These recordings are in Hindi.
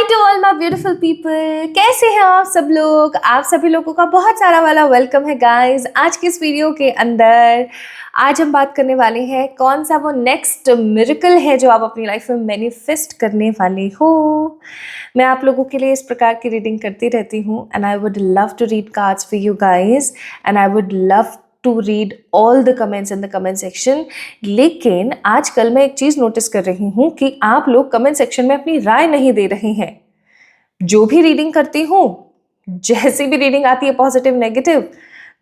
Hi to all my beautiful people, कैसे हैं आप सब लोग। आप सभी लोगों का बहुत सारा वाला वेलकम है गाइस। आज की इस वीडियो के अंदर आज हम बात करने वाले हैं कौन सा वो नेक्स्ट मिरेकल है जो आप अपनी लाइफ में मैनिफेस्ट करने वाले हो। मैं आप लोगों के लिए इस प्रकार की रीडिंग करती रहती हूँ and I would love to read cards for you guys and I would love to read all the comments in the comment section. लेकिन आजकल मैं एक चीज़ नोटिस कर रही हूँ कि आप लोग कमेंट सेक्शन में अपनी राय नहीं दे रहे हैं। जो भी रीडिंग करती हूँ, जैसी भी रीडिंग आती है, पॉजिटिव नेगेटिव,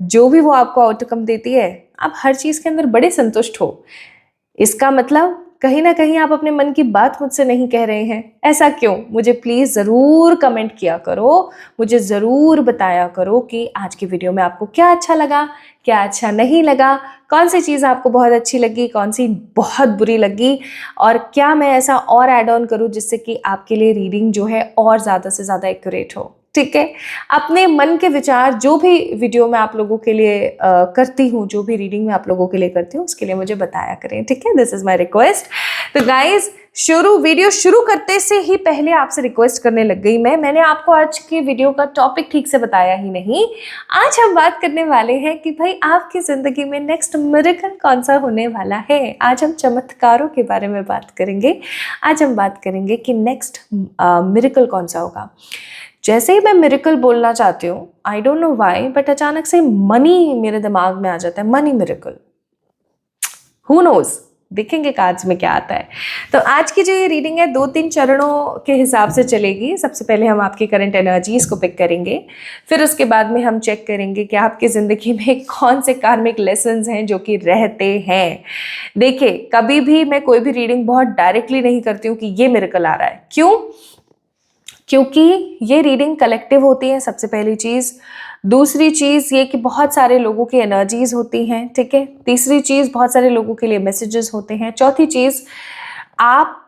जो भी वो आपको आउटकम देती है, आप हर चीज़ के अंदर बड़े संतुष्ट हो। इसका मतलब कहीं ना कहीं आप अपने मन की बात मुझसे नहीं कह रहे हैं। ऐसा क्यों? मुझे प्लीज़ ज़रूर कमेंट किया करो, मुझे ज़रूर बताया करो कि आज की वीडियो में आपको क्या अच्छा लगा, क्या अच्छा नहीं लगा, कौन सी चीज़ आपको बहुत अच्छी लगी, कौन सी बहुत बुरी लगी, और क्या मैं ऐसा और ऐड ऑन करूँ जिससे कि आपके लिए रीडिंग जो है और ज़्यादा से ज़्यादा एक्यूरेट हो। ठीक है, अपने मन के विचार जो भी वीडियो में आप लोगों के लिए करती हूँ, जो भी रीडिंग में आप लोगों के लिए करती हूँ, उसके लिए मुझे बताया करें। ठीक है, दिस इज माय रिक्वेस्ट। तो गाइज, वीडियो शुरू करते से ही पहले आपसे रिक्वेस्ट करने लग गई मैंने आपको आज की वीडियो का टॉपिक ठीक से बताया ही नहीं। आज हम बात करने वाले हैं कि भाई आपकी जिंदगी में नेक्स्ट मिरेकल कौन सा होने वाला है। आज हम चमत्कारों के बारे में बात करेंगे। आज हम बात करेंगे कि नेक्स्ट मिरेकल कौन सा होगा। जैसे ही मैं मिरेकल बोलना चाहती हूँ, I don't know why, but अचानक से मनी मेरे दिमाग में आ जाता है। मनी मिरेकल, हु नोज, देखेंगे कार्ड्स में क्या आता है। तो आज की जो ये रीडिंग है 2-3 चरणों के हिसाब से चलेगी। सबसे पहले हम आपकी करंट एनर्जीज को पिक करेंगे, फिर उसके बाद में हम चेक करेंगे कि आपकी ज़िंदगी में कौन से कार्मिक लेसन्स हैं जो कि रहते हैं। देखिए, कभी भी मैं कोई भी रीडिंग बहुत डायरेक्टली नहीं करती हूँ कि ये मिरेकल आ रहा है। क्यों? क्योंकि ये रीडिंग कलेक्टिव होती है, सबसे पहली चीज़। दूसरी चीज़ ये कि बहुत सारे लोगों की एनर्जीज होती हैं। ठीक है, तीसरी चीज़ बहुत सारे लोगों के लिए मैसेजेस होते हैं। चौथी चीज़, आप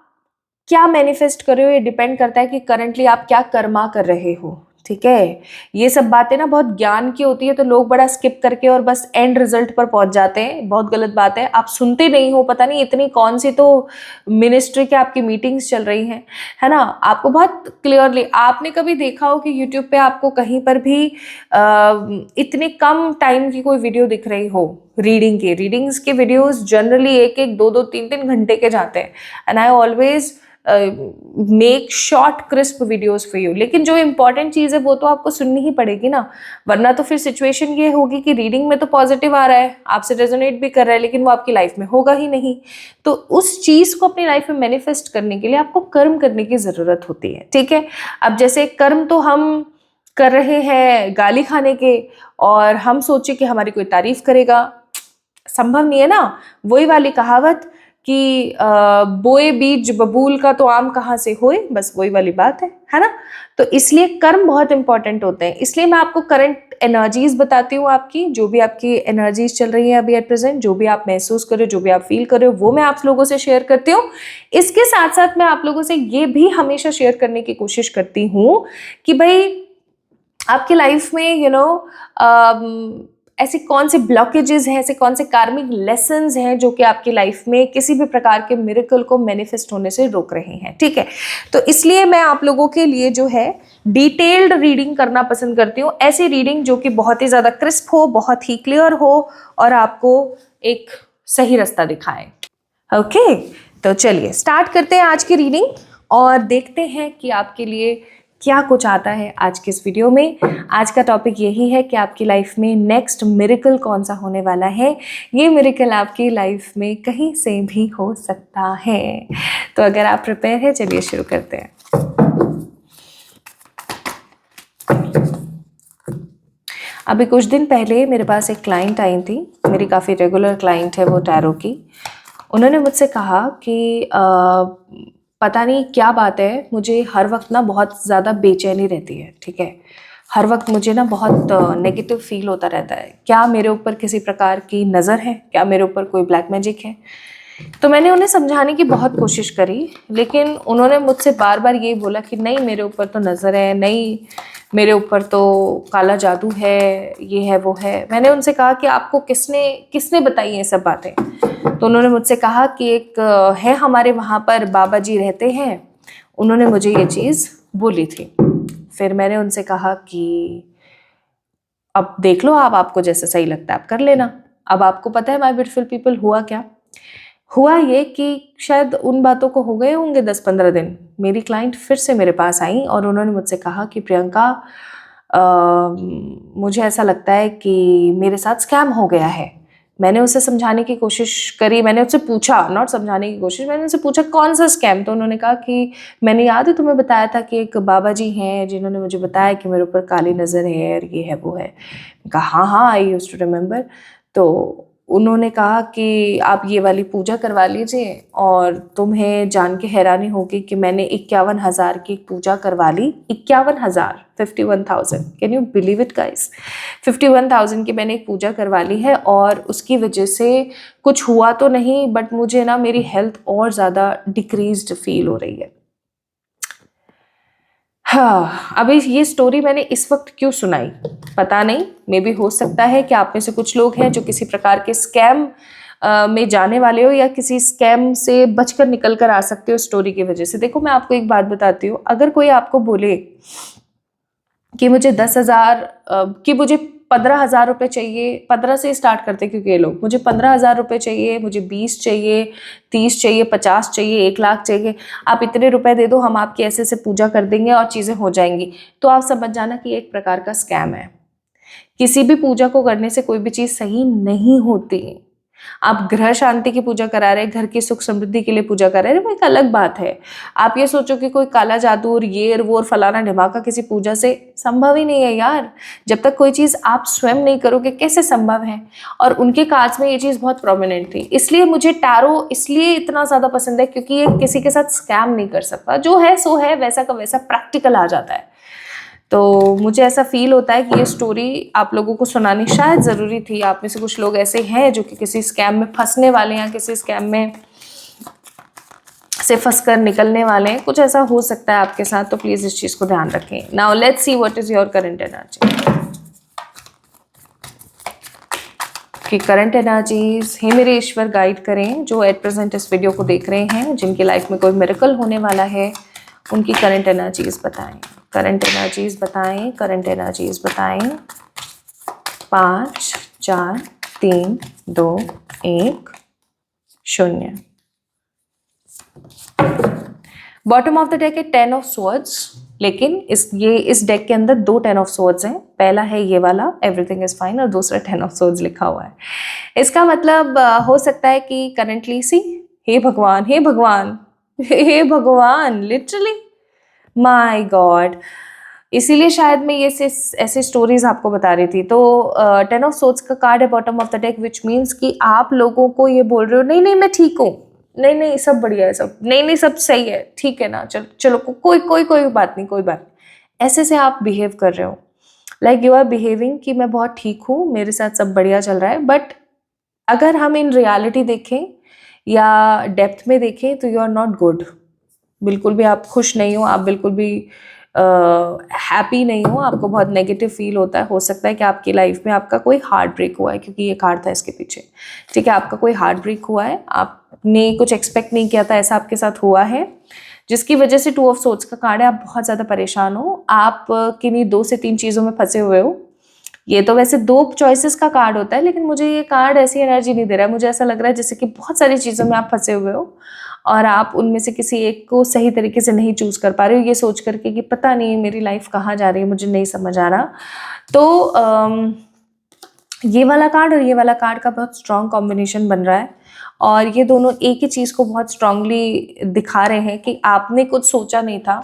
क्या मैनिफेस्ट कर रहे हो ये डिपेंड करता है कि करंटली आप क्या कर्मा कर रहे हो। ठीक है, ये सब बातें ना बहुत ज्ञान की होती है, तो लोग बड़ा स्किप करके और बस एंड रिजल्ट पर पहुंच जाते हैं। बहुत गलत बात है। आप सुनते नहीं हो, पता नहीं इतनी कौन सी तो मिनिस्ट्री की आपकी मीटिंग्स चल रही हैं, है ना। आपको बहुत क्लियरली, आपने कभी देखा हो कि यूट्यूब पे आपको कहीं पर भी इतने कम टाइम की कोई वीडियो दिख रही हो रीडिंग्स के वीडियोस जनरली 1-1, 2-2, 3-3 घंटे के जाते हैं। And I always make short crisp videos for you. लेकिन जो इंपॉर्टेंट चीज़ है वो तो आपको सुननी ही पड़ेगी ना, वरना तो फिर सिचुएशन ये होगी कि रीडिंग में तो पॉजिटिव आ रहा है, आपसे रेजोनेट भी कर रहा है, लेकिन वो आपकी लाइफ में होगा ही नहीं। तो उस चीज़ को अपनी लाइफ में मैनिफेस्ट करने के लिए आपको कर्म करने की ज़रूरत होती है। ठीक है, अब जैसे कर्म तो हम कर रहे हैं गाली खाने के, और हम सोचे कि हमारी कोई तारीफ करेगा, संभव नहीं है ना। वही वाली कहावत कि बोए बीज बबूल का तो आम कहाँ से होए, बस वही वाली बात है ना। तो इसलिए कर्म बहुत इंपॉर्टेंट होते हैं। इसलिए मैं आपको करंट एनर्जीज बताती हूँ, आपकी जो भी आपकी एनर्जीज चल रही हैं अभी एट प्रेजेंट, जो भी आप महसूस कर रहे हो, जो भी आप फील कर रहे हो, वो मैं आप लोगों से शेयर करती हूँ। इसके साथ साथ मैं आप लोगों से ये भी हमेशा शेयर करने की कोशिश करती हूँ कि भाई आपकी लाइफ में ऐसे कौन से ब्लॉकेजेस हैं, ऐसे कौन से कार्मिक लेसन्स हैं जो कि आपकी लाइफ में किसी भी प्रकार के मिरेकल को मैनिफेस्ट होने से रोक रहे हैं। ठीक है, तो इसलिए मैं आप लोगों के लिए जो है डिटेल्ड रीडिंग करना पसंद करती हूँ। ऐसी रीडिंग जो कि बहुत ही ज़्यादा क्रिस्प हो, बहुत ही क्लियर हो और आपको एक सही रास्ता दिखाए। ओके, तो चलिए स्टार्ट करते हैं आज की रीडिंग और देखते हैं कि आपके लिए क्या कुछ आता है आज के इस वीडियो में। आज का टॉपिक यही है कि आपकी लाइफ में नेक्स्ट मिरेकल कौन सा होने वाला है। ये मिरेकल आपकी लाइफ में कहीं से भी हो सकता है। तो अगर आप प्रिपेयर हैं, चलिए शुरू करते हैं। अभी कुछ दिन पहले मेरे पास एक क्लाइंट आई थी, मेरी काफ़ी रेगुलर क्लाइंट है वो, टैरो की। उन्होंने मुझसे कहा कि पता नहीं क्या बात है, मुझे हर वक्त ना बहुत ज़्यादा बेचैनी रहती है। ठीक है, हर वक्त मुझे ना बहुत नेगेटिव फील होता रहता है। क्या मेरे ऊपर किसी प्रकार की नज़र है? क्या मेरे ऊपर कोई ब्लैक मैजिक है? तो मैंने उन्हें समझाने की बहुत कोशिश करी, लेकिन उन्होंने मुझसे बार बार यही बोला कि नहीं, मेरे ऊपर तो नज़र है, नहीं मेरे ऊपर तो काला जादू है, ये है वो है। मैंने उनसे कहा कि आपको किसने बताई ये सब बातें? तो उन्होंने मुझसे कहा कि एक है हमारे वहाँ पर बाबा जी रहते हैं, उन्होंने मुझे ये चीज़ बोली थी। फिर मैंने उनसे कहा कि अब देख लो आप, आपको जैसा सही लगता है आप कर लेना। अब आपको पता है माय ब्यूटीफुल पीपल हुआ क्या? हुआ ये कि शायद उन बातों को हो गए होंगे 10-15 दिन, मेरी क्लाइंट फिर से मेरे पास आई और उन्होंने मुझसे कहा कि प्रियंका मुझे ऐसा लगता है कि मेरे साथ स्कैम हो गया है। मैंने उसे समझाने की कोशिश करी, मैंने उससे पूछा, नॉट समझाने की कोशिश, मैंने उनसे पूछा कौन सा स्कैम? तो उन्होंने कहा कि मैंने याद है तुम्हें बताया था कि एक बाबा जी हैं जिन्होंने मुझे बताया कि मेरे ऊपर काली नज़र है और ये है वो है। कहा हाँ हाँ, आई यूज्ड टू रिमेंबर। तो उन्होंने कहा कि आप ये वाली पूजा करवा लीजिए और तुम्हें जान के हैरानी होगी कि मैंने 51,000 की पूजा करवा ली। 51,000, 51,000, can you believe it guys? 51,000 की मैंने एक पूजा करवा ली है और उसकी वजह से कुछ हुआ तो नहीं, बट मुझे ना मेरी हेल्थ और ज़्यादा डिक्रीज्ड फील हो रही है। हाँ, अभी ये स्टोरी मैंने इस वक्त क्यों सुनाई पता नहीं, मे बी हो सकता है कि आप में से कुछ लोग हैं जो किसी प्रकार के स्कैम में जाने वाले हो या किसी स्कैम से बचकर निकल कर आ सकते हो स्टोरी की वजह से। देखो मैं आपको एक बात बताती हूँ, अगर कोई आपको बोले कि मुझे 10,000 कि मुझे 15,000 रुपये चाहिए, 15 से स्टार्ट करते क्योंकि ये लोग, मुझे 15,000 रुपये चाहिए, मुझे 20 चाहिए, 30 चाहिए, 50 चाहिए, 1,00,000 चाहिए, आप इतने रुपए दे दो, हम आपकी ऐसे ऐसे पूजा कर देंगे और चीज़ें हो जाएंगी, तो आप समझ जाना कि एक प्रकार का स्कैम है। किसी भी पूजा को करने से कोई भी चीज़ सही नहीं होती। आप ग्रह शांति की पूजा करा रहे हैं, घर की सुख समृद्धि के लिए पूजा कर रहे हैं, वो एक अलग बात है। आप ये सोचो कि कोई काला जादू और ये और वो और फलाना ढिमाका किसी पूजा से संभव ही नहीं है यार। जब तक कोई चीज़ आप स्वयं नहीं करोगे कैसे संभव है? और उनके कार्ड्स में ये चीज़ बहुत प्रोमिनेंट थी। इसलिए मुझे टैरो इसलिए इतना ज़्यादा पसंद है क्योंकि ये किसी के साथ स्कैम नहीं कर सकता, जो है सो है, वैसा का वैसा प्रैक्टिकल आ जाता है। तो मुझे ऐसा फील होता है कि ये स्टोरी आप लोगों को सुनानी शायद ज़रूरी थी। आप में से कुछ लोग ऐसे हैं जो कि किसी स्कैम में फंसने वाले हैं, किसी स्कैम में से फंस कर निकलने वाले हैं, कुछ ऐसा हो सकता है आपके साथ, तो प्लीज़ इस चीज़ को ध्यान रखें। Now let's see what is your current energy. कि करंट एनर्जीज हे मेरे ईश्वर गाइड करें, जो एट प्रेजेंट इस वीडियो को देख रहे हैं, जिनकी लाइफ में कोई मिरेकल होने वाला है, उनकी करंट एनर्जीज बताएं, करंट एनर्जीज बताएं, करंट एनर्जीज बताएं। 5 4 3 2 1 0। बॉटम ऑफ द डेक है 10 ऑफ स्वॉर्ड्स, लेकिन इस डेक के अंदर 2 10 ऑफ स्वॉर्ड्स हैं। पहला है ये वाला एवरीथिंग इज फाइन और दूसरा 10 ऑफ स्वॉर्ड्स लिखा हुआ है। इसका मतलब हो सकता है कि करंटली हे भगवान, हे भगवान, हे भगवान, लिटरली माय गॉड, इसीलिए शायद मैं ये ऐसे स्टोरीज आपको बता रही थी। तो 10 ऑफ सोर्ड्स का कार्ड है bottom of the deck, which means कि आप लोगों को ये बोल रहे हो नहीं नहीं मैं ठीक हूँ, नहीं नहीं सब बढ़िया है, सब नहीं नहीं सब सही है, ठीक है ना, चलो चलो कोई कोई कोई बात नहीं, कोई बात नहीं, ऐसे से आप बिहेव कर रहे हो। लाइक यू आर बिहेविंग कि मैं बहुत ठीक हूँ, मेरे साथ सब बढ़िया चल रहा है। बट अगर हम इन रियलिटी देखें या डेप्थ में देखें तो यू आर नॉट गुड। बिल्कुल भी आप खुश नहीं हो, आप बिल्कुल भी हैप्पी नहीं हो, आपको बहुत नेगेटिव फील होता है। हो सकता है कि आपकी लाइफ में आपका कोई हार्ट ब्रेक हुआ है, क्योंकि ये कार्ड था इसके पीछे, ठीक है, आपका कोई हार्ट ब्रेक हुआ है, आपने कुछ एक्सपेक्ट नहीं किया था, ऐसा आपके साथ हुआ है, जिसकी वजह से 2 ऑफ सोर्ड्स का कार्ड है। आप बहुत ज़्यादा परेशान हो, आप किन्हीं 2 से 3 चीज़ों में फंसे हुए हो। ये तो वैसे 2 चॉइसेस का कार्ड होता है, लेकिन मुझे ये कार्ड ऐसी एनर्जी नहीं दे रहा है। मुझे ऐसा लग रहा है जैसे कि बहुत सारी चीज़ों में आप फंसे हुए हो और आप उनमें से किसी एक को सही तरीके से नहीं चूज़ कर पा रहे हो, ये सोच करके कि पता नहीं मेरी लाइफ कहाँ जा रही है, मुझे नहीं समझ आ रहा। तो ये वाला कार्ड और ये वाला कार्ड का बहुत स्ट्रॉन्ग कॉम्बिनेशन बन रहा है और ये दोनों एक ही चीज़ को बहुत स्ट्रांगली दिखा रहे हैं कि आपने कुछ सोचा नहीं था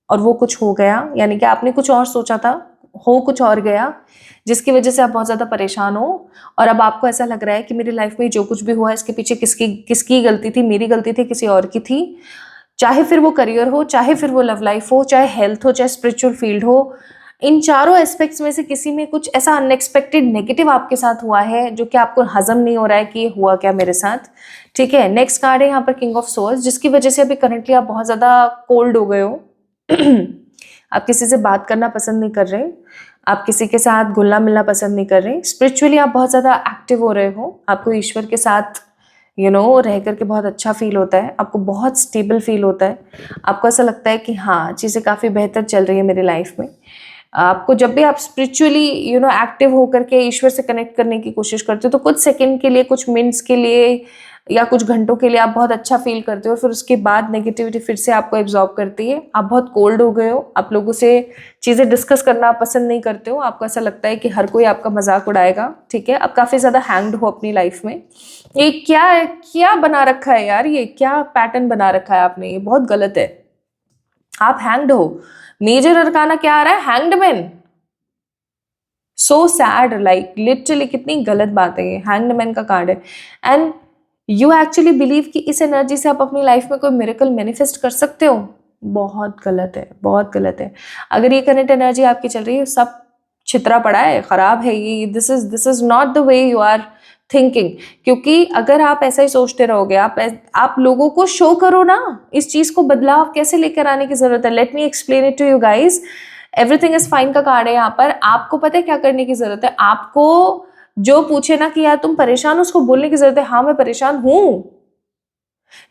और वो कुछ हो गया, यानी कि आपने कुछ और सोचा था, हो कुछ और गया, जिसकी वजह से आप बहुत ज़्यादा परेशान हो। और अब आपको ऐसा लग रहा है कि मेरी लाइफ में जो कुछ भी हुआ है इसके पीछे किसकी गलती थी, मेरी गलती थी, किसी और की थी। चाहे फिर वो करियर हो, चाहे फिर वो लव लाइफ हो, चाहे हेल्थ हो, चाहे स्पिरिचुअल फील्ड हो, इन चारों एस्पेक्ट्स में से किसी में कुछ ऐसा अनएक्सपेक्टेड नेगेटिव आपके साथ हुआ है जो कि आपको हजम नहीं हो रहा है कि ये हुआ क्या मेरे साथ। ठीक है, नेक्स्ट कार्ड है यहाँ पर किंग ऑफ सोर्ड्स, जिसकी वजह से अभी करंटली आप बहुत ज़्यादा कोल्ड हो गए हो। आप किसी से बात करना पसंद नहीं कर रहे, आप किसी के साथ घुलना मिलना पसंद नहीं कर रहे। स्पिरिचुअली आप बहुत ज़्यादा एक्टिव हो रहे हो, आपको ईश्वर के साथ रह करके बहुत अच्छा फील होता है, आपको बहुत स्टेबल फील होता है, आपको ऐसा लगता है कि हाँ चीज़ें काफ़ी बेहतर चल रही है मेरी लाइफ में। आपको जब भी आप स्पिरिचुअली एक्टिव होकर के ईश्वर से कनेक्ट करने की कोशिश करते हो तो कुछ सेकंड के लिए, कुछ मिनट्स के लिए या कुछ घंटों के लिए आप बहुत अच्छा फील करते हो, फिर उसके बाद नेगेटिविटी फिर से आपको एब्जॉर्ब करती है, आप बहुत कोल्ड हो गए हो, आप लोगों से चीज़ें डिस्कस करना आप पसंद नहीं करते हो, आपको ऐसा लगता है कि हर कोई आपका मजाक उड़ाएगा, ठीक है, आप काफ़ी ज़्यादा हैंग्ड हो अपनी लाइफ में। ये क्या क्या बना रखा है यार, ये क्या पैटर्न बना रखा है आपने, ये बहुत गलत है। आप हैंग्ड हो। मेजर अरकाना क्या आ रहा है? Hanged man. So sad, like literally कितनी गलत बात है ये, हैंग्ड मैन का कार्ड है। एंड यू एक्चुअली बिलीव कि इस एनर्जी से आप अपनी लाइफ में कोई मिरेकल मैनिफेस्ट कर सकते हो? बहुत गलत है, बहुत गलत है। अगर ये करंट एनर्जी आपकी चल रही है, सब छितरा पड़ा है, खराब है ये, this is not the way you are thinking. क्योंकि अगर आप ऐसा ही सोचते रहोगे, आप लोगों को शो करो ना, इस चीज को बदलाव कैसे लेकर आने की जरूरत है। Let me explain it to you guys. Everything is fine का कार्ड है यहाँ पर। आपको पता है क्या करने की जरूरत है? आपको जो पूछे ना कि यार तुम परेशान हो, उसको बोलने की जरूरत है, हाँ मैं परेशान हूं।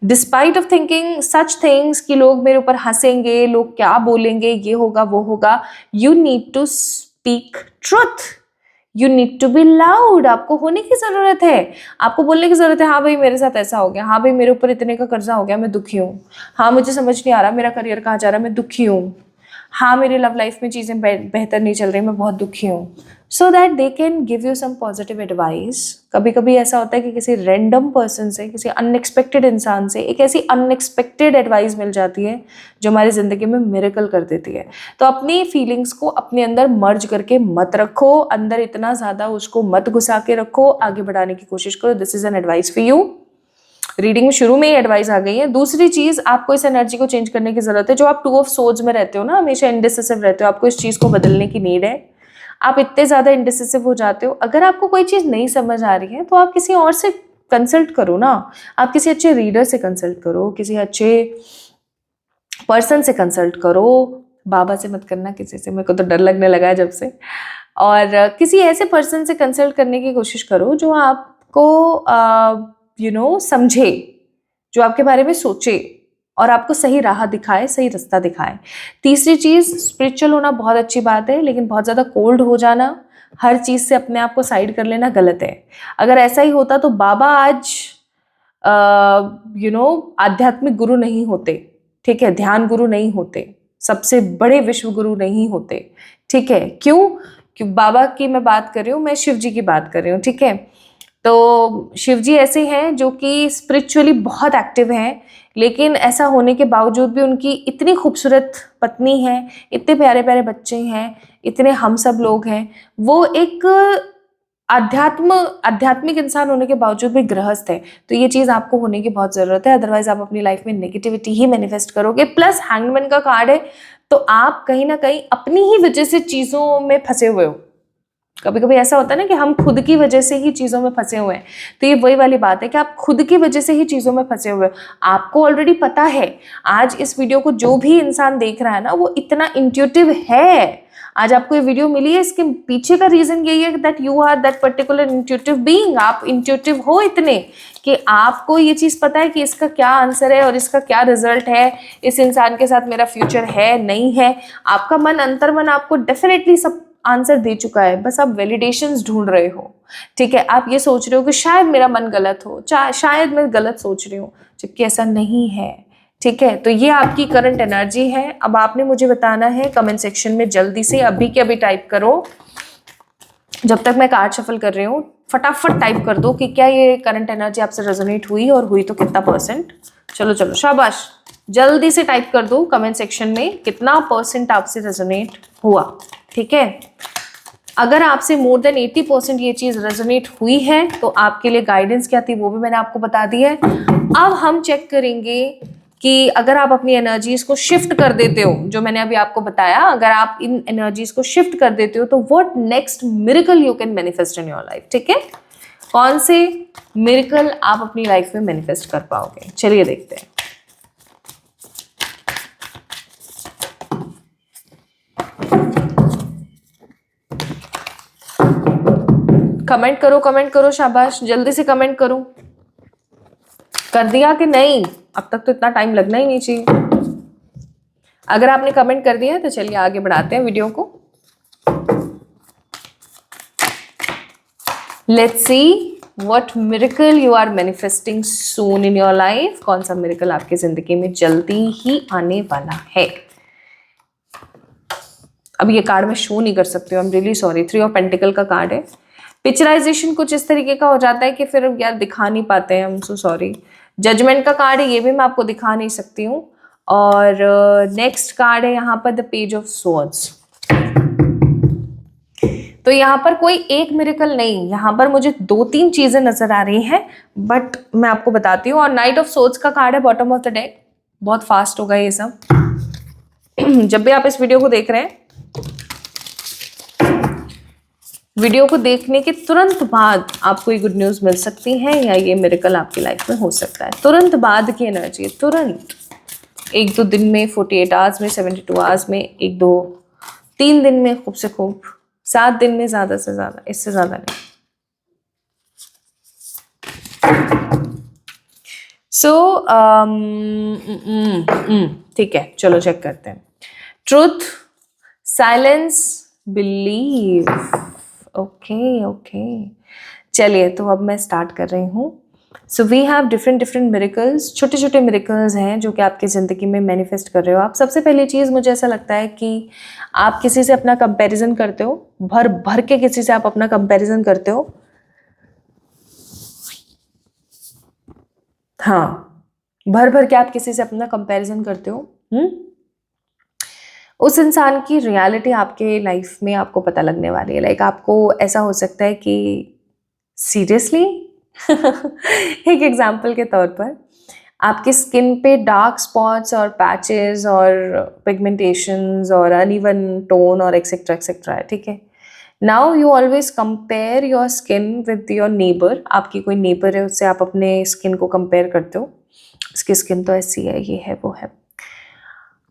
Despite of thinking such things कि लोग मेरे ऊपर हंसेंगे, लोग क्या बोलेंगे, ये होगा वो होगा, you need to speak truth, you need to be loud. आपको होने की जरूरत है, आपको बोलने की जरूरत है, हाँ भाई मेरे साथ ऐसा हो गया, हाँ भाई मेरे ऊपर इतने का कर्जा हो गया, मैं दुखी हूँ, हाँ मुझे समझ नहीं आ रहा मेरा करियर कहाँ जा रहा है, मैं दुखी हूँ, हाँ मेरी लव लाइफ में चीज़ें बेहतर नहीं चल रही, मैं बहुत दुखी हूँ। So that they can give you some positive advice. कभी कभी ऐसा होता है कि किसी रैंडम पर्सन से, किसी अनएक्सपेक्टेड इंसान से एक ऐसी अनएक्सपेक्टेड एडवाइस मिल जाती है जो हमारी ज़िंदगी में मिरेकल कर देती है। तो अपनी फीलिंग्स को अपने अंदर मर्ज करके मत रखो, अंदर इतना ज़्यादा उसको मत घुसा के रखो, आगे बढ़ाने की कोशिश करो। This is an advice for you. Reading में शुरू में ही एडवाइस आ गई है। दूसरी चीज, आपको इस एनर्जी को चेंज करने की जरूरत है। जो आप 2 ऑफ सोर्ड्स में रहते हो ना, हमेशा इंडिसिसिव रहते हो, आपको इस चीज को बदलने की नीड है। आप इतने ज्यादा इंडिसिसिव हो जाते हो, अगर आपको कोई चीज नहीं समझ आ रही है तो आप किसी और से कंसल्ट करो ना, आप किसी अच्छे रीडर से कंसल्ट करो, किसी अच्छे पर्सन से कंसल्ट करो। बाबा से मत करना किसी से, मेरे को तो डर लगने लगा है जब से। और किसी ऐसे पर्सन से कंसल्ट करने की कोशिश करो जो आपको समझे, जो आपके बारे में सोचे और आपको सही राह दिखाए, सही रास्ता दिखाए। तीसरी चीज, स्पिरिचुअल होना बहुत अच्छी बात है, लेकिन बहुत ज्यादा कोल्ड हो जाना, हर चीज से अपने आप को साइड कर लेना गलत है। अगर ऐसा ही होता तो बाबा आज आध्यात्मिक गुरु नहीं होते, ठीक है, ध्यान गुरु नहीं होते, सबसे बड़े विश्व गुरु नहीं होते, ठीक है। क्यों बाबा की मैं बात कर रही हूँ, मैं शिव जी की बात कर रही हूँ, ठीक है। तो शिव जी ऐसे हैं जो कि स्पिरिचुअली बहुत एक्टिव हैं, लेकिन ऐसा होने के बावजूद भी उनकी इतनी खूबसूरत पत्नी है, इतने प्यारे प्यारे बच्चे हैं, इतने हम सब लोग हैं। वो एक आध्यात्मिक इंसान होने के बावजूद भी गृहस्थ है। तो ये चीज़ आपको होने की बहुत ज़रूरत है, अदरवाइज आप अपनी लाइफ में नेगेटिविटी ही मैनिफेस्ट करोगे। प्लस हैंगमैन का कार्ड है, तो आप कहीं ना कहीं अपनी ही वजह से चीज़ों में फंसे हुए हो। कभी कभी ऐसा होता है ना कि हम खुद की वजह से ही चीज़ों में फंसे हुए हैं। तो ये वही वाली बात है कि आप खुद की वजह से ही चीज़ों में फंसे हुए हो। आपको ऑलरेडी पता है, आज इस वीडियो को जो भी इंसान देख रहा है ना, वो इतना इंट्यूटिव है। आज आपको ये वीडियो मिली है, इसके पीछे का रीजन यही है that you are that particular intuitive being. आप इंट्यूटिव हो इतने कि आपको ये चीज़ पता है कि इसका क्या आंसर है और इसका क्या रिजल्ट है, इस इंसान के साथ मेरा फ्यूचर है नहीं है। आपका मन, अंतर मन आपको डेफिनेटली सब आंसर दे चुका है, बस आप वैलिडेशंस ढूंढ रहे हो, ठीक है। आप ये सोच रहे हो कि शायद मेरा मन गलत हो, शायद मैं गलत सोच रही हूँ, जबकि ऐसा नहीं है, ठीक है। तो ये आपकी करंट एनर्जी है। अब आपने मुझे बताना है कमेंट सेक्शन में, जल्दी से अभी के अभी टाइप करो। जब तक मैं कार्ड शफल कर रही हूँ, फटाफट टाइप कर दो कि क्या ये करंट एनर्जी आपसे रेजोनेट हुई, और हुई तो कितना %। चलो चलो शाबाश, जल्दी से टाइप कर दो कमेंट सेक्शन में कितना % आपसे रेजोनेट हुआ, ठीक है। अगर आपसे मोर देन 80% ये चीज़ रेजोनेट हुई है तो आपके लिए गाइडेंस क्या थी वो भी मैंने आपको बता दी है। अब हम चेक करेंगे कि अगर आप अपनी एनर्जीज को शिफ्ट कर देते हो, जो मैंने अभी आपको बताया, अगर आप इन एनर्जीज को शिफ्ट कर देते हो तो what next miracle you can manifest in your life, ठीक है। कौन से मिरेकल आप अपनी लाइफ में मैनिफेस्ट कर पाओगे, चलिए देखते हैं। कमेंट करो शाबाश, जल्दी से कमेंट करो। कर दिया कि नहीं? अब तक तो इतना टाइम लगना ही नहीं चाहिए। अगर आपने कमेंट कर दिया तो चलिए आगे बढ़ाते हैं वीडियो को। Let's see what miracle you are manifesting soon in your life. कौन सा मिरेकल आपकी जिंदगी में जल्दी ही आने वाला है? अब ये कार्ड मैं शो नहीं कर सकती हूँ, I am really sorry. 3 of pentacle का कार्ड है। पिक्चराइजेशन कुछ इस तरीके का हो जाता है कि फिर यार दिखा नहीं पाते हैं, I am so sorry. Judgement का कार्ड है, ये भी मैं आपको दिखा नहीं सकती हूँ। और नेक्स्ट कार्ड है यहाँ पर द पेज ऑफ स्वॉर्ड्स। तो यहाँ पर कोई एक मिरेकल नहीं, यहाँ पर मुझे 2-3 चीजें नजर आ रही हैं, बट मैं आपको बताती हूँ। और नाइट ऑफ सोर्ड्स का कार्ड है बॉटम ऑफ द डेक। बहुत फास्ट होगा ये सब। जब भी आप इस वीडियो को देख रहे हैं, वीडियो को देखने के तुरंत बाद आपको ये गुड न्यूज मिल सकती है या ये मिरेकल आपकी लाइफ में हो सकता है। तुरंत बाद की एनर्जी, तुरंत 1-2 दिन में, 48 आवर्स में, 72 आवर्स में, 1-2-3 दिन में, खूब से खूब 7 दिन में, ज्यादा से ज्यादा, इससे ज्यादा नहीं। ठीक है, चलो चेक करते हैं। Truth, silence, believe. ओके, चलिए तो अब मैं स्टार्ट कर रही हूँ। So we have different miracles. छोटे छोटे मिरेकल्स हैं जो कि आपकी ज़िंदगी में मैनिफेस्ट कर रहे हो आप। सबसे पहली चीज़ मुझे ऐसा लगता है कि आप किसी से अपना कंपैरिजन करते हो, भर भर के किसी से आप अपना कंपैरिजन करते हो। हाँ, भर भर के आप किसी से अपना कंपैरिजन करते हो। उस इंसान की रियलिटी आपके लाइफ में आपको पता लगने वाली है। लाइक आपको ऐसा हो सकता है कि सीरियसली एक एग्जांपल के तौर पर आपकी स्किन पे डार्क स्पॉट्स और पैचेस और पिगमेंटेशंस और अनइवन टोन और एक्सेट्रा एक्सेट्रा है, ठीक है। Now you always compare your skin with your neighbour. आपकी कोई नेबर है, उससे आप अपने स्किन को कंपेयर करते हो। उसकी स्किन तो ऐसी है, ये है, वो है।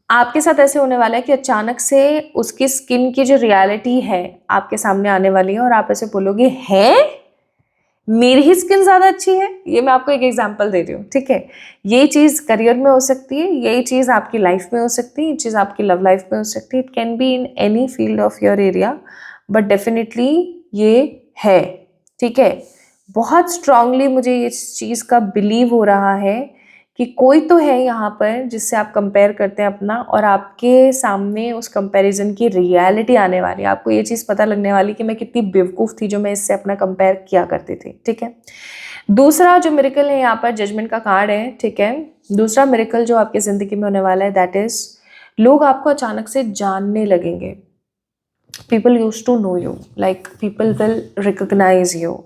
आपके साथ ऐसे होने वाला है कि अचानक से उसकी स्किन की जो रियलिटी है आपके सामने आने वाली है और आप ऐसे बोलोगे, है मेरी ही स्किन ज़्यादा अच्छी है। ये मैं आपको एक एग्जांपल दे रही हूँ, ठीक है। ये चीज़ करियर में हो सकती है, यही चीज़ आपकी लाइफ में हो सकती है, ये चीज़ आपकी लव लाइफ में हो सकती है। It can be in any field of your area, but definitely ये है, ठीक है। बहुत स्ट्रांगली मुझे इस चीज़ का बिलीव हो रहा है कि कोई तो है यहाँ पर जिससे आप कंपेयर करते हैं अपना, और आपके सामने उस कंपैरिजन की रियलिटी आने वाली है। आपको ये चीज़ पता लगने वाली कि मैं कितनी बेवकूफ़ थी जो मैं इससे अपना कंपेयर किया करती थी, ठीक है। दूसरा जो मिरेकल है यहाँ पर जजमेंट का कार्ड है, ठीक है। दूसरा मिरेकल जो आपकी ज़िंदगी में होने वाला है, दैट इज़ लोग आपको अचानक से जानने लगेंगे। People use to know you, like people will recognise you.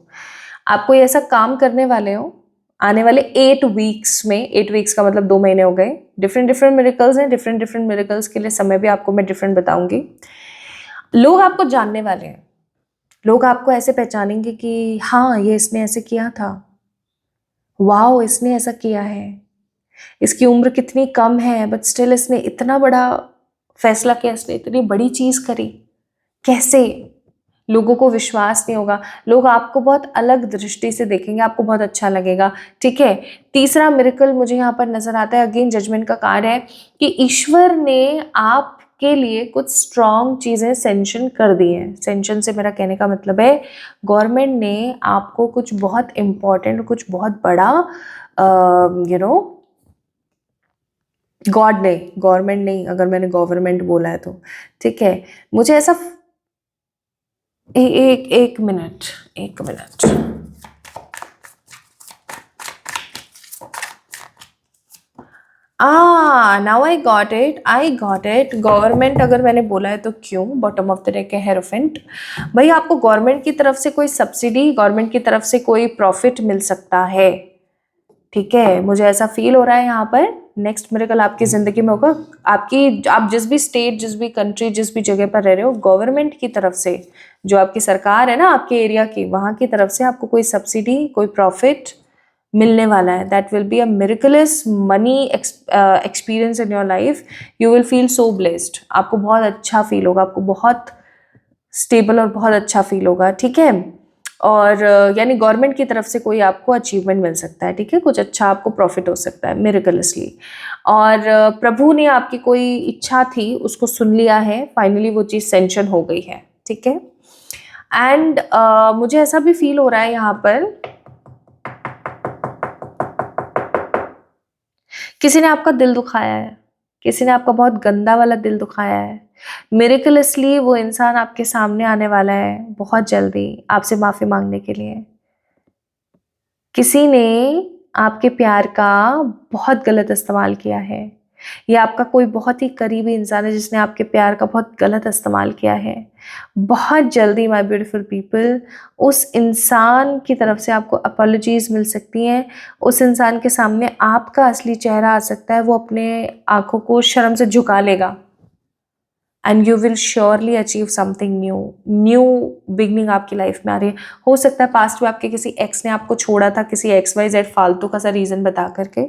आप कोई ऐसा काम करने वाले हो आने वाले 8 वीक्स में। 8 वीक्स का मतलब 2 महीने हो गए। डिफरेंट मिरेकल्स हैं, डिफरेंट मिरेकल्स के लिए समय भी आपको मैं डिफरेंट बताऊंगी। लोग आपको जानने वाले हैं, लोग आपको ऐसे पहचानेंगे कि हाँ ये इसने ऐसे किया था, वाओ इसने ऐसा किया है, इसकी उम्र कितनी कम है बट स्टिल इसने इतना बड़ा फैसला किया, इसने इतनी बड़ी चीज़ करी, कैसे। लोगों को विश्वास नहीं होगा, लोग आपको बहुत अलग दृष्टि से देखेंगे, आपको बहुत अच्छा लगेगा, ठीक है। तीसरा मिरेकल मुझे यहाँ पर नजर आता है, अगेन जजमेंट का कार्ड है, कि ईश्वर ने आपके लिए कुछ स्ट्रॉन्ग चीज़ें सेंशन कर दी हैं। सेंशन से मेरा कहने का मतलब है गवर्नमेंट ने आपको कुछ बहुत इम्पॉर्टेंट, कुछ बहुत बड़ा गॉड ने, गवर्नमेंट नहीं, अगर मैंने गवर्नमेंट बोला है तो ठीक है। मुझे ऐसा एक minute now I got it. Government अगर मैंने बोला है तो क्यों, बॉटम ऑफ द डेक है हेरोफेंट। भाई आपको गवर्नमेंट की तरफ से कोई सब्सिडी, गवर्नमेंट की तरफ से कोई प्रॉफिट मिल सकता है, ठीक है। मुझे ऐसा फील हो रहा है यहाँ पर नेक्स्ट मिरेकल आपकी जिंदगी में होगा। आप जिस भी स्टेट, जिस भी कंट्री, जिस भी जगह पर रह रहे हो, गवर्नमेंट की तरफ से, जो आपकी सरकार है ना आपके एरिया की, वहां की तरफ से आपको कोई सब्सिडी, कोई प्रॉफिट मिलने वाला है। That will be a miraculous money experience in your life. You will feel so blessed. आपको बहुत अच्छा फील होगा, आपको बहुत स्टेबल और बहुत अच्छा फील होगा, ठीक है। और यानी गवर्नमेंट की तरफ से कोई आपको अचीवमेंट मिल सकता है, ठीक है, कुछ अच्छा आपको प्रॉफिट हो सकता है मिरेकलसली। और प्रभु ने आपकी कोई इच्छा थी उसको सुन लिया है, फाइनली वो चीज़ सेंशन हो गई है, ठीक है। एंड मुझे ऐसा भी फील हो रहा है यहाँ पर किसी ने आपका दिल दुखाया है, किसी ने आपका बहुत गंदा वाला दिल दुखाया है। मिरेकलसली वो इंसान आपके सामने आने वाला है बहुत जल्दी आपसे माफ़ी मांगने के लिए। किसी ने आपके प्यार का बहुत गलत इस्तेमाल किया है, या आपका कोई बहुत ही करीबी इंसान है जिसने आपके प्यार का बहुत गलत इस्तेमाल किया है। बहुत जल्दी माय ब्यूटीफुल पीपल उस इंसान की तरफ से आपको अपॉलॉजीज़ मिल सकती हैं। उस इंसान के सामने आपका असली चेहरा आ सकता है, वो अपने आँखों को शर्म से झुका लेगा and you will surely achieve something new. New beginning आपकी लाइफ में आ रही है। हो सकता है पास्ट में आपके किसी एक्स ने आपको छोड़ा था किसी XYZ फालतू का सा रीज़न बता करके,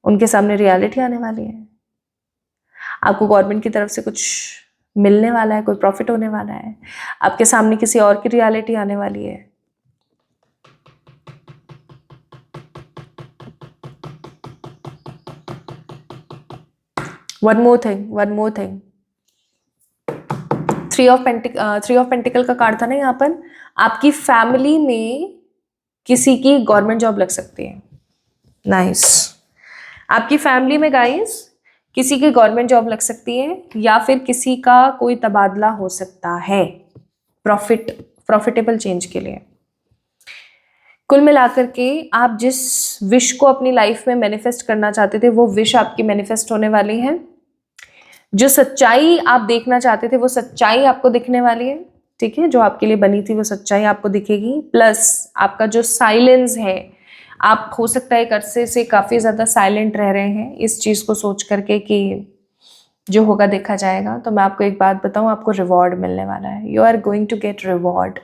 उनके सामने रियलिटी आने वाली है। आपको गवर्नमेंट की तरफ से कुछ मिलने वाला है, कोई प्रॉफिट होने वाला है, आपके सामने किसी और की रियलिटी आने वाली है। One more thing three of pentacle का कार्ड था ना यहाँ पर। आपकी फैमिली में किसी की गवर्नमेंट जॉब लग सकती है। नाइस। आपकी फैमिली में गाइस किसी की गवर्नमेंट जॉब लग सकती है, या फिर किसी का कोई तबादला हो सकता है प्रॉफिटेबल चेंज के लिए। कुल मिलाकर के आप जिस विश को अपनी लाइफ में मैनिफेस्ट करना चाहते थे वो विश आपकी मैनिफेस्ट होने वाली है। जो सच्चाई आप देखना चाहते थे वो सच्चाई आपको दिखने वाली है, ठीक है। जो आपके लिए बनी थी वो सच्चाई आपको दिखेगी। प्लस आपका जो साइलेंस है, आप हो सकता है एक अरसे से काफ़ी ज़्यादा साइलेंट रह रहे हैं इस चीज़ को सोच करके कि जो होगा देखा जाएगा। तो मैं आपको एक बात बताऊं, आपको रिवॉर्ड मिलने वाला है। You are going to get reward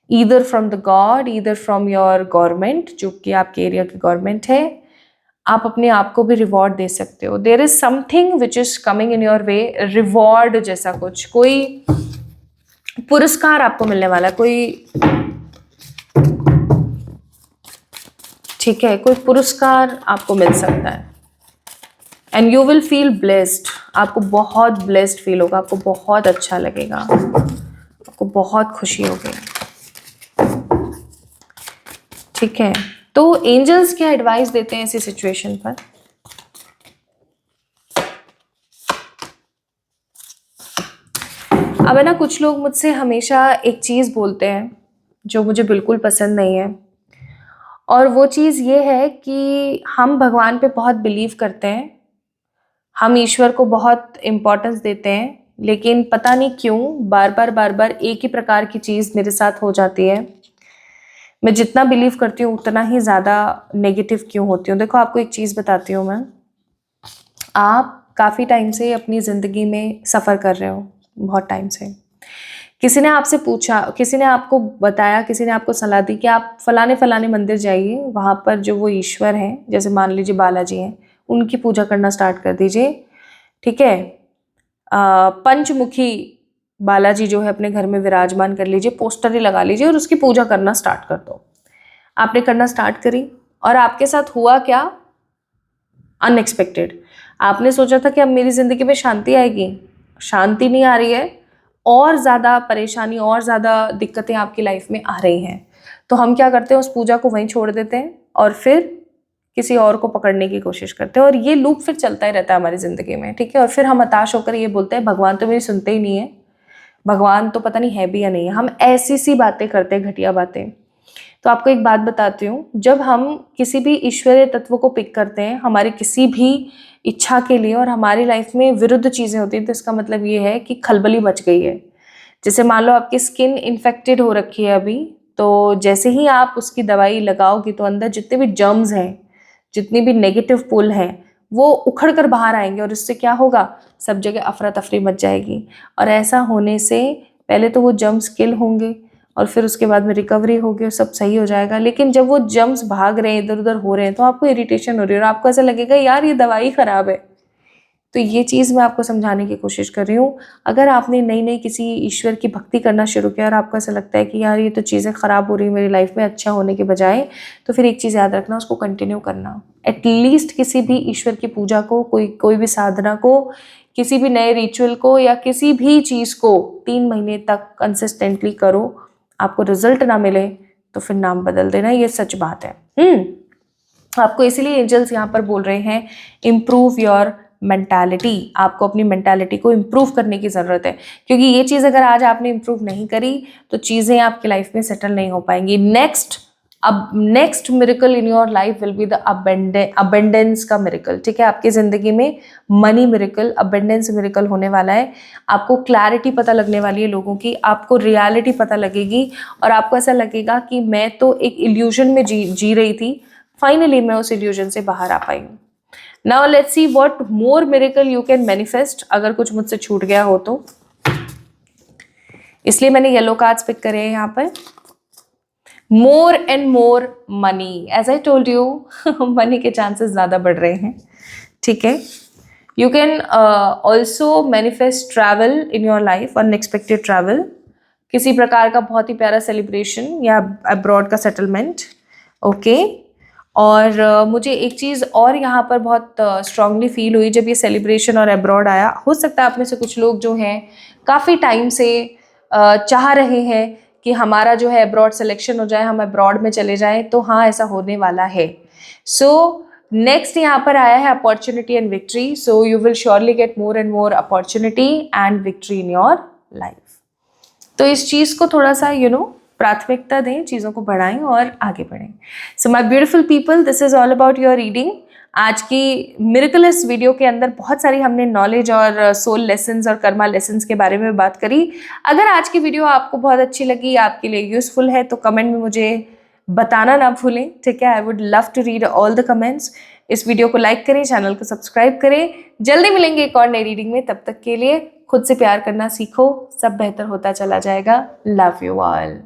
either from the god, either from your government, जो कि आपके एरिया की गवर्नमेंट है। आप अपने आप को भी रिवॉर्ड दे सकते हो। There is something which is coming in your way, reward जैसा कुछ, कोई पुरस्कार आपको मिलने वाला है, कोई, ठीक है, कोई पुरस्कार आपको मिल सकता है। And you will feel blessed, आपको बहुत ब्लेस्ड फील होगा, आपको बहुत अच्छा लगेगा, आपको बहुत खुशी होगी, ठीक है। तो एंजल्स क्या एडवाइस देते हैं ऐसी सिचुएशन पर? अब है ना, कुछ लोग मुझसे हमेशा एक चीज़ बोलते हैं जो मुझे बिल्कुल पसंद नहीं है, और वो चीज़ ये है कि हम भगवान पे बहुत बिलीव करते हैं, हम ईश्वर को बहुत इम्पोर्टेंस देते हैं, लेकिन पता नहीं क्यों बार बार एक ही प्रकार की चीज़ मेरे साथ हो जाती है। मैं जितना बिलीव करती हूँ उतना ही ज़्यादा नेगेटिव क्यों होती हूँ। देखो आपको एक चीज़ बताती हूँ मैं, आप काफ़ी टाइम से अपनी ज़िंदगी में सफ़र कर रहे हो, बहुत टाइम से। किसी ने आपसे पूछा, किसी ने आपको बताया, किसी ने आपको सलाह दी कि आप फलाने मंदिर जाइए, वहाँ पर जो वो ईश्वर हैं, जैसे मान लीजिए बालाजी हैं, उनकी पूजा करना स्टार्ट कर दीजिए, ठीक है। पंचमुखी बालाजी जो है अपने घर में विराजमान कर लीजिए, पोस्टर ही लगा लीजिए और उसकी पूजा करना स्टार्ट कर दो। आपने करना स्टार्ट करी और आपके साथ हुआ क्या? अनएक्सपेक्टेड। आपने सोचा था कि अब मेरी ज़िंदगी में शांति आएगी, शांति नहीं आ रही है, और ज़्यादा परेशानी और ज़्यादा दिक्कतें आपकी लाइफ में आ रही हैं। तो हम क्या करते हैं, उस पूजा को वहीं छोड़ देते हैं और फिर किसी और को पकड़ने की कोशिश करते हैं, और ये लूप फिर चलता ही रहता है हमारी ज़िंदगी में, ठीक है। और फिर हम हताश होकर ये बोलते हैं भगवान तो मेरी सुनते ही नहीं है, भगवान तो पता नहीं है भी या नहीं है। हम ऐसी सी बातें करते हैं, घटिया बातें। तो आपको एक बात बताती हूँ, जब हम किसी भी ईश्वरीय तत्व को पिक करते हैं हमारी किसी भी इच्छा के लिए, और हमारी लाइफ में विरुद्ध चीज़ें होती हैं, तो इसका मतलब ये है कि खलबली मच गई है। जैसे मान लो आपकी स्किन इन्फेक्टेड हो रखी है अभी, तो जैसे ही आप उसकी दवाई लगाओगी तो अंदर जितने भी जर्म्स हैं, जितनी भी नेगेटिव पुल है, वो उखड़ कर बाहर आएंगे, और इससे क्या होगा, सब जगह अफरा तफरी मच जाएगी। और ऐसा होने से पहले तो वो जर्म्स किल होंगे और फिर उसके बाद में रिकवरी होगी और सब सही हो जाएगा। लेकिन जब वो जर्म्स भाग रहे हैं, इधर उधर हो रहे हैं, तो आपको इरिटेशन हो रही है और आपको ऐसा लगेगा यार ये दवाई ख़राब है, तो ये चीज़ मैं आपको समझाने की कोशिश कर रही हूँ। अगर आपने नई नई किसी ईश्वर की भक्ति करना शुरू किया और आपको ऐसा लगता है कि यार ये तो चीज़ें ख़राब हो रही है मेरी लाइफ में अच्छा होने के बजाय, तो फिर एक चीज़ याद रखना, उसको कंटिन्यू करना। एटलीस्ट किसी भी ईश्वर की पूजा को, कोई भी साधना को, किसी भी नए रिचुअल को या किसी भी चीज़ को 3 महीने तक कंसिस्टेंटली करो। आपको रिजल्ट ना मिले तो फिर नाम बदल देना, ये सच बात है। आपको इसीलिए एंजल्स यहाँ पर बोल रहे हैं इम्प्रूव योर मेंटालिटी। आपको अपनी मेंटालिटी को इम्प्रूव करने की ज़रूरत है, क्योंकि ये चीज़ अगर आज आपने इम्प्रूव नहीं करी तो चीज़ें आपकी लाइफ में सेटल नहीं हो पाएंगी। Next miracle in your life will be the abundance का मिरेकल। ठीक है, आपकी ज़िंदगी में मनी मिरेकल, अबेंडेंस मिरेकल होने वाला है। आपको क्लैरिटी पता लगने वाली है लोगों की, आपको रियलिटी पता लगेगी और आपको ऐसा लगेगा कि मैं तो एक इल्यूजन में जी रही थी, फाइनली मैं उस इल्यूजन से बाहर आ पाई हूँ। Now let's see what more miracle you can manifest, अगर कुछ मुझसे छूट गया हो तो। इसलिए मैंने येलो कार्ड्स पिक करे हैं यहाँ पर। More and more money, as I told you, money के चांसेस ज़्यादा बढ़ रहे हैं। ठीक है, you can also manifest travel in your life, unexpected travel, किसी प्रकार का बहुत ही प्यारा सेलिब्रेशन या अब्रॉड का सेटलमेंट। ओके, और मुझे एक चीज़ और यहाँ पर बहुत स्ट्रांगली फील हुई जब ये सेलिब्रेशन और अब्रॉड आया। हो सकता है आप में से कुछ लोग जो हैं काफ़ी टाइम से चाह रहे हैं कि हमारा जो है अब्रॉड सिलेक्शन हो जाए, हम अब्रॉड में चले जाएं, तो हाँ ऐसा होने वाला है। सो नेक्स्ट यहाँ पर आया है opportunity and victory. So you will surely get more and more opportunity and victory in your life. तो इस चीज़ को थोड़ा सा प्राथमिकता दें, चीज़ों को बढ़ाएं और आगे बढ़ें। So my beautiful people, this is all about your reading. आज की मिरेकलस वीडियो के अंदर बहुत सारी हमने नॉलेज और सोल लेसन्स और कर्मा लेसन्स के बारे में बात करी। अगर आज की वीडियो आपको बहुत अच्छी लगी, आपके लिए यूजफुल है, तो कमेंट में मुझे बताना ना भूलें। ठीक है, I would love to read all the comments. इस वीडियो को लाइक करें, चैनल को सब्सक्राइब करें। जल्दी मिलेंगे एक और नई रीडिंग में, तब तक के लिए खुद से प्यार करना सीखो, सब बेहतर होता चला जाएगा। Love you all.